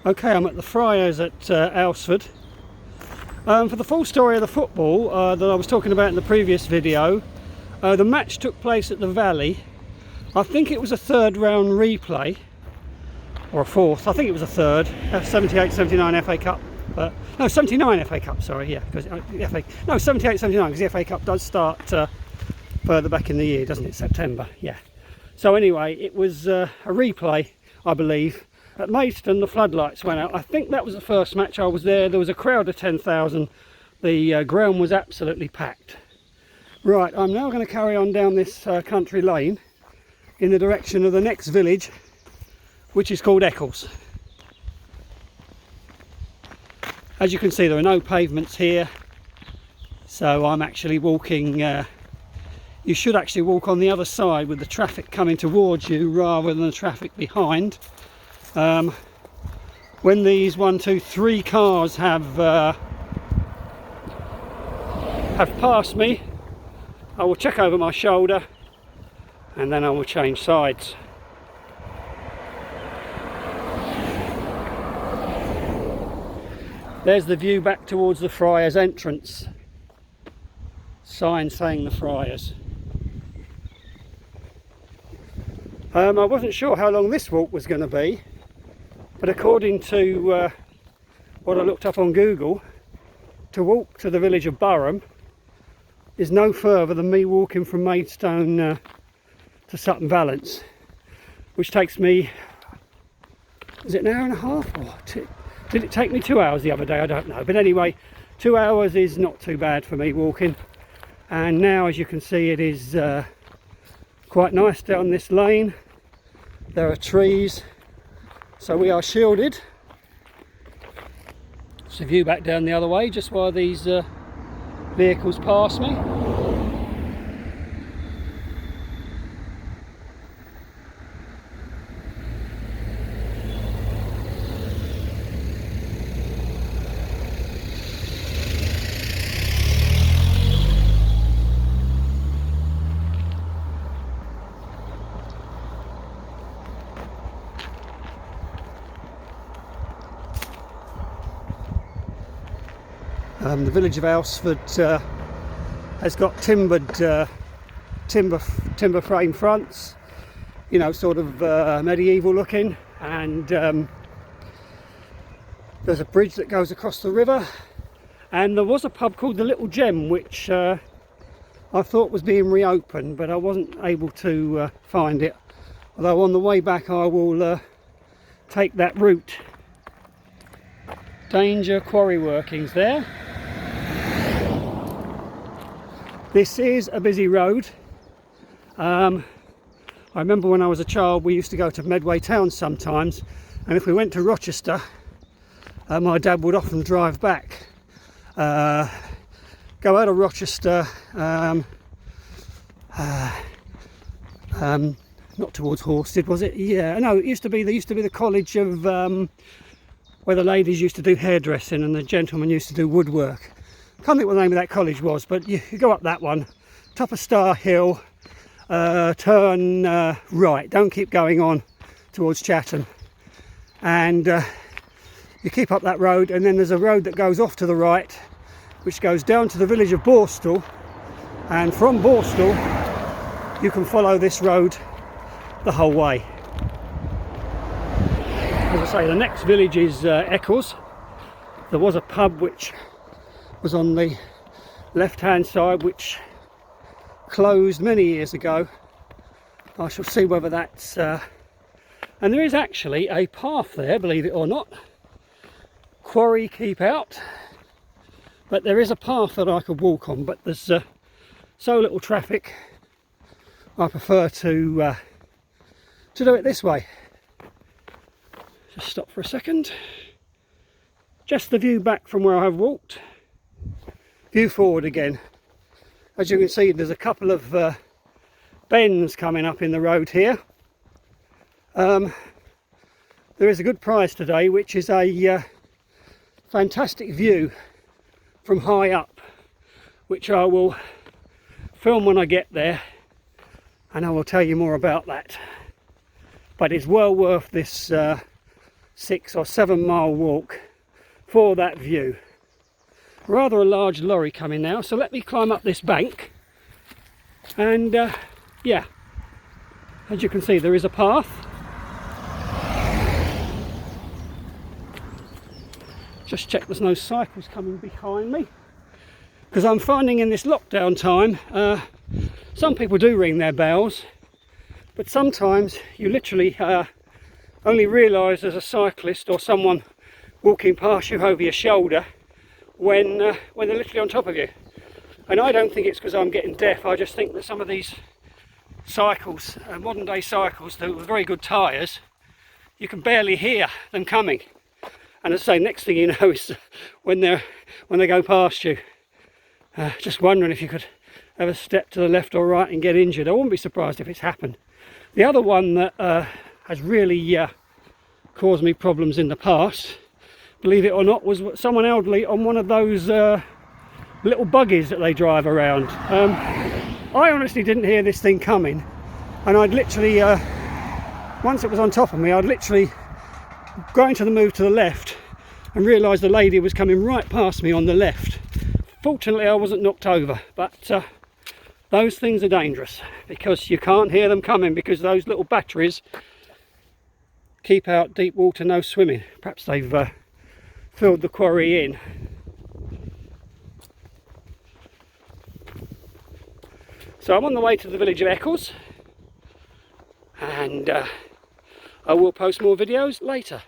Okay, I'm at the Friars at Aylesford. For the full story of the football that I was talking about in the previous video, the match took place at the Valley. I think it was a third round replay, or a fourth. I think it was a third. 78-79 FA Cup. No, 79 FA Cup, sorry, yeah. Because 78-79, because the FA Cup does start further back in the year, doesn't it? September, yeah. So anyway, it was a replay, I believe. At Maidstone, the floodlights went out. I think that was the first match I was there. There was a crowd of 10,000. The ground was absolutely packed. Right, I'm now going to carry on down this country lane in the direction of the next village, which is called Eccles. As you can see, there are no pavements here, so I'm actually walking. You should actually walk on the other side with the traffic coming towards you rather than the traffic behind. When these 1, 2, 3 cars have passed me, I will check over my shoulder and then I will change sides. There's the view back towards the Friars entrance. Sign saying the Friars. I wasn't sure how long this walk was going to be, but according to what I looked up on Google, to walk to the village of Burham is no further than me walking from Maidstone to Sutton Valence, which takes me, is it an hour and a half? Or did it take me 2 hours the other day? I don't know. But anyway, 2 hours is not too bad for me walking. And now, as you can see, it is quite nice down this lane. There are trees, so we are shielded. It's a view back down the other way just while these vehicles pass me. The village of Aylesford has got timber frame fronts, you know, sort of medieval looking, and there's a bridge that goes across the river, and there was a pub called the Little Gem which I thought was being reopened, but I wasn't able to find it, although on the way back I will take that route. Danger quarry workings there. This is a busy road. I remember when I was a child we used to go to Medway Town sometimes, and if we went to Rochester, my dad would often drive back, go out of Rochester, not towards Horsted, was it? Yeah, no, there used to be the college of where the ladies used to do hairdressing and the gentlemen used to do woodwork. Can't think what the name of that college was, but you go up that one, top of Star Hill, turn right, don't keep going on towards Chatham, and you keep up that road, and then there's a road that goes off to the right which goes down to the village of Borstal, and from Borstal you can follow this road the whole way. As I say, the next village is Eccles. There was a pub which was on the left hand side which closed many years ago. I shall see whether that's and there is actually a path there, believe it or not. Quarry keep out, but there is a path that I could walk on, but there's so little traffic I prefer to do it this way. Just stop for a second. Just the view back from where I have walked. View forward again. As you can see, there's a couple of bends coming up in the road here. There is a good prize today, which is a fantastic view from high up, which I will film when I get there, and I will tell you more about that. But it's well worth this 6 or 7 mile walk for that view. Rather a large lorry coming now, so let me climb up this bank, and yeah, as you can see there is a path. Just check there's no cycles coming behind me, because I'm finding in this lockdown time some people do ring their bells, but sometimes you literally only realise there's a cyclist or someone walking past you over your shoulder when they're literally on top of you. And I don't think it's because I'm getting deaf. I just think that some of these cycles, modern day cycles with very good tyres, you can barely hear them coming. And as I say, next thing you know is when they go past you. Just wondering if you could ever step to the left or right and get injured. I wouldn't be surprised if it's happened. The other one that has really caused me problems in the past, believe it or not, was someone elderly on one of those little buggies that they drive around. I honestly didn't hear this thing coming, and I'd literally, once it was on top of me, I'd literally going to move to the left and realised the lady was coming right past me on the left. Fortunately I wasn't knocked over, but those things are dangerous because you can't hear them coming, because those little batteries keep out deep water, no swimming. Perhaps they've filled the quarry in. So I'm on the way to the village of Eccles, and I will post more videos later.